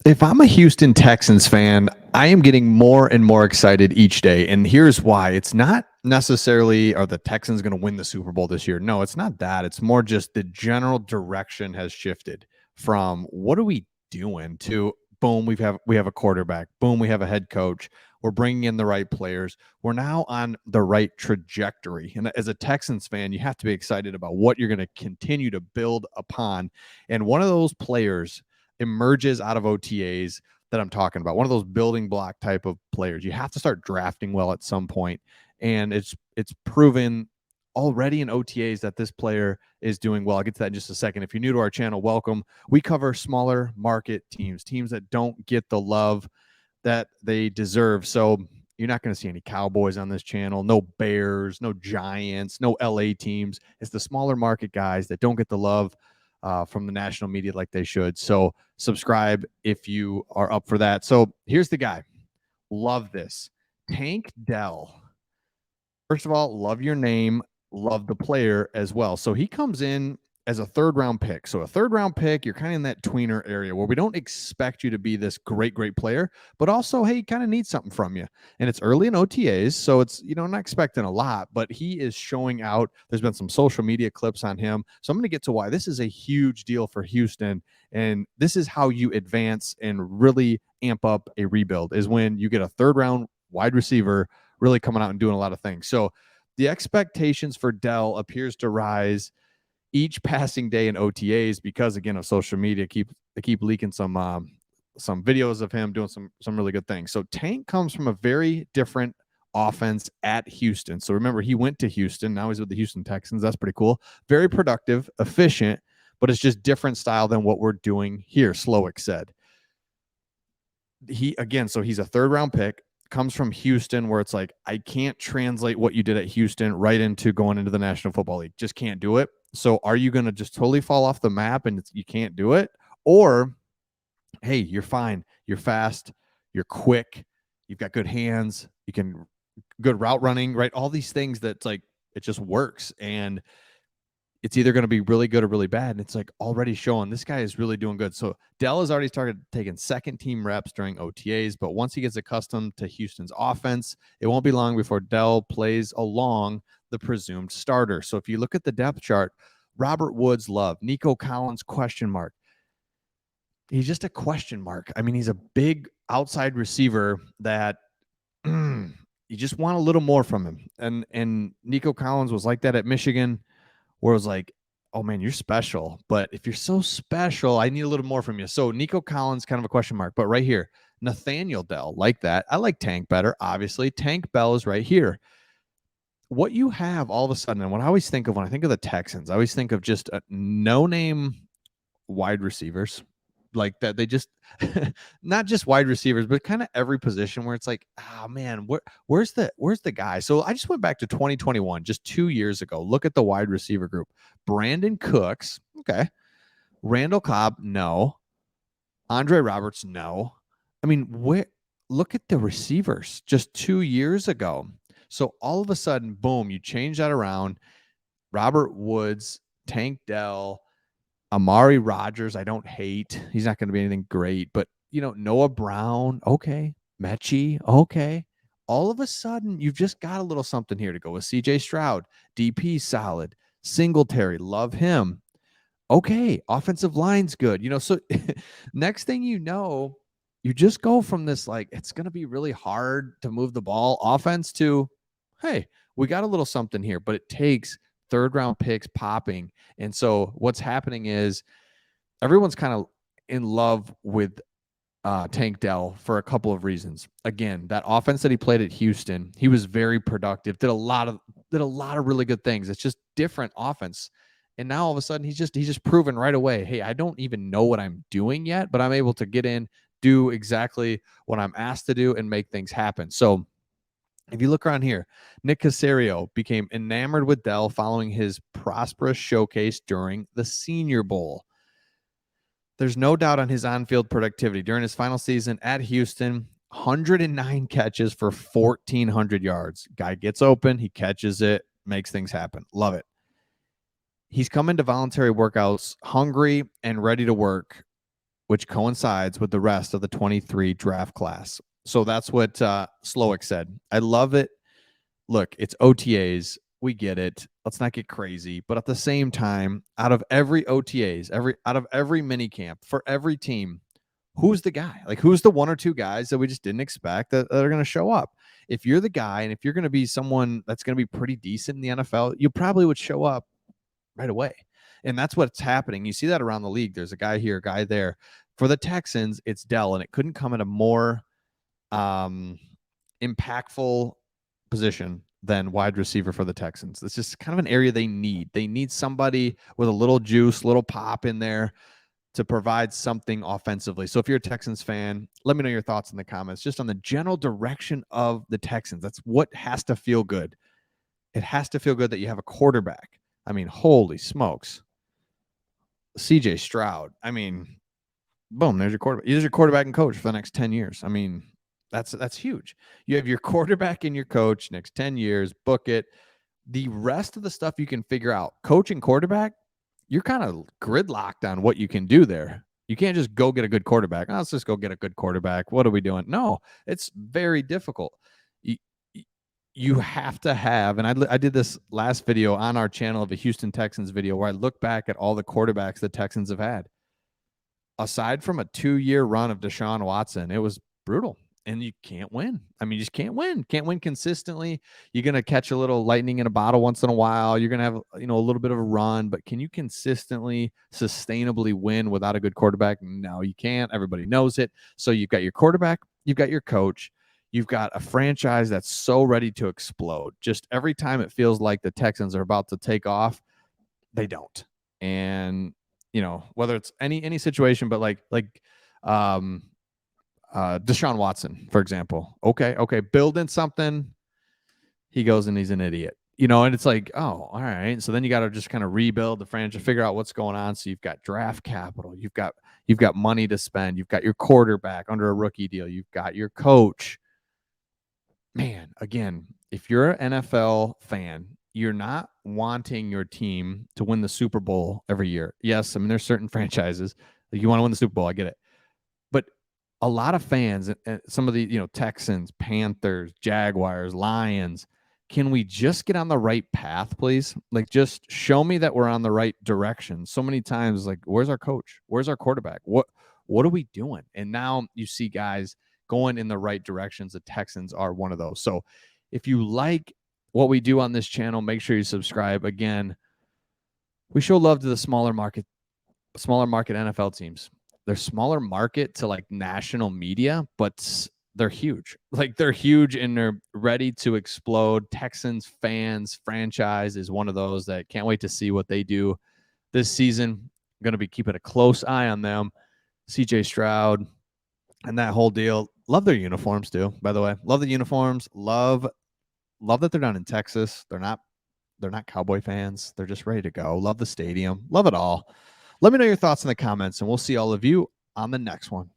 If I'm a Houston Texans fan, I am getting more and more excited each day. And here's why. It's not necessarily are the Texans going to win the Super Bowl this year. No, it's not that. It's more just the general direction has shifted from what are we doing to boom, we have a quarterback. Boom, we have a head coach. We're bringing in the right players. We're now on the right trajectory. And as a Texans fan, you have to be excited about what you're going to continue to build upon. And one of those players emerges out of OTAs that I'm talking about. One of those building block type of players. You have to start drafting well at some point, and it's proven already in OTAs that this player is doing well. I'll get to that in just a second. If you're new to our channel, welcome. We cover smaller market teams, teams that don't get the love that they deserve. So you're not going to see any Cowboys on this channel, no Bears, no Giants, no LA teams. It's the smaller market guys that don't get the love from the national media like they should. So subscribe if you are up for that. So here's the guy. Love this. Tank Dell. First of all, love your name. Love the player as well. So he comes in as a third round pick. So a third round pick, you're kind of in that tweener area where we don't expect you to be this great player, but also, hey, kind of need something from you. And it's early in OTAs, so it's, not expecting a lot, but he is showing out. There's been some social media clips on him. So I'm going to get to why this is a huge deal for Houston. And this is how you advance and really amp up a rebuild, is when you get a third round wide receiver really coming out and doing a lot of things. So the expectations for Dell appears to rise each passing day in OTAs because, again, of social media. They keep leaking some videos of him doing some really good things. So Tank comes from a very different offense at Houston. So remember, he went to Houston. Now he's with the Houston Texans. That's pretty cool. Very productive, efficient, but it's just different style than what we're doing here. Slowick said. So he's a third round pick, comes from Houston, where it's like, I can't translate what you did at Houston right into going into the National Football League. Just can't do it. So are you going to just totally fall off the map and you can't do it? Or, hey, you're fine. You're fast. You're quick. You've got good hands. You can good route running, right? All these things that's like, it just works. And it's either going to be really good or really bad. And it's like already showing this guy is really doing good. So Dell has already started taking second team reps during OTAs, but once he gets accustomed to Houston's offense, it won't be long before Dell plays along the presumed starter. So if you look at the depth chart, Robert Woods, love. Nico Collins, question mark. He's just a question mark. I mean, he's a big outside receiver that you just want a little more from him. And Nico Collins was like that at Michigan, where it was like, oh man, you're special. But if you're so special, I need a little more from you. So Nico Collins, kind of a question mark. But right here, Nathaniel Dell, like that. I like Tank better, obviously. Tank Bell is right here. What you have all of a sudden, and what I always think of when I think of the Texans, I always think of just no-name wide receivers like that. They just not just wide receivers, but kind of every position where it's like, oh man, where's the guy? So I just went back to 2021, just 2 years ago. Look at the wide receiver group. Brandon Cooks, okay. Randall Cobb, no. Andre Roberts, no. I mean, look at the receivers just 2 years ago. So all of a sudden, boom, you change that around. Robert Woods, Tank Dell, Amari Rodgers, I don't hate. He's not going to be anything great, but Noah Brown, okay. Mechie, okay. All of a sudden, you've just got a little something here to go with. CJ Stroud, DP solid. Singletary, love him. Okay, offensive line's good. So next thing you know, you just go from this like it's going to be really hard to move the ball offense to, hey, we got a little something here, but it takes third round picks popping. And so what's happening is everyone's kind of in love with Tank Dell for a couple of reasons. Again, that offense that he played at Houston, he was very productive, did a lot of really good things. It's just different offense. And now all of a sudden he's just proven right away, hey, I don't even know what I'm doing yet, but I'm able to get in, do exactly what I'm asked to do, and make things happen. So if you look around here, Nick Caserio became enamored with Dell following his prosperous showcase during the Senior Bowl. There's no doubt on his on-field productivity. During his final season at Houston, 109 catches for 1,400 yards. Guy gets open, he catches it, makes things happen. Love it. He's come into voluntary workouts hungry and ready to work. which coincides with the rest of the 23 draft class. So that's what Slowick said. I love it. Look, it's OTAs. We get it. Let's not get crazy. But at the same time, out of every OTAs, out of every mini camp for every team, who's the guy? Like, who's the one or two guys that we just didn't expect that are going to show up? If you're the guy, and if you're going to be someone that's going to be pretty decent in the NFL, you probably would show up right away. And that's what's happening. You see that around the league. There's a guy here, a guy there. For the Texans, it's Dell, and it couldn't come at a more impactful position than wide receiver for the Texans. It's just kind of an area they need. They need somebody with a little juice, little pop in there to provide something offensively. So if you're a Texans fan, let me know your thoughts in the comments, just on the general direction of the Texans. That's what has to feel good. It has to feel good that you have a quarterback. I mean, holy smokes. CJ Stroud. I mean, boom, there's your quarterback. He's your quarterback and coach for the next 10 years. I mean, that's huge. You have your quarterback and your coach next 10 years, book it. The rest of the stuff you can figure out. Coach and quarterback, you're kind of gridlocked on what you can do there. You can't just go get a good quarterback. Oh, let's just go get a good quarterback. What are we doing? No, it's very difficult. You have to have, and I did this last video on our channel of a Houston Texans video where I look back at all the quarterbacks the Texans have had. Aside from a 2-year run of Deshaun Watson, it was brutal. And you can't win. I mean, you just can't win. Can't win consistently. You're going to catch a little lightning in a bottle once in a while. You're going to have, a little bit of a run, but can you consistently, sustainably win without a good quarterback? No, you can't. Everybody knows it. So you've got your quarterback, you've got your coach, you've got a franchise that's so ready to explode. Just every time it feels like the Texans are about to take off, they don't. And, whether it's any situation, but like Deshaun Watson, for example. Okay, building something. He goes and he's an idiot, and it's like, oh, all right. So then you got to just kind of rebuild the franchise, figure out what's going on. So you've got draft capital, you've got money to spend, you've got your quarterback under a rookie deal, you've got your coach. Man, again, if you're an NFL fan, you're not wanting your team to win the Super Bowl every year. Yes, I mean, there's certain franchises that you want to win the Super Bowl. I get it. But a lot of fans, some of the, Texans, Panthers, Jaguars, Lions, can we just get on the right path, please? Like, just show me that we're on the right direction. So many times, like, where's our coach? Where's our quarterback? What are we doing? And now you see guys going in the right directions. The Texans are one of those. So if you like what we do on this channel, make sure you subscribe. Again, we show love to the smaller market NFL teams. They're smaller market to like national media, but they're huge. Like, they're huge and they're ready to explode. Texans fans franchise is one of those that can't wait to see what they do this season. I'm going to be keeping a close eye on them. CJ Stroud and that whole deal. Love their uniforms too, by the way. Love the uniforms. Love that they're down in Texas. They're not Cowboy fans. They're just ready to go. Love the stadium. Love it all. Let me know your thoughts in the comments, and we'll see all of you on the next one.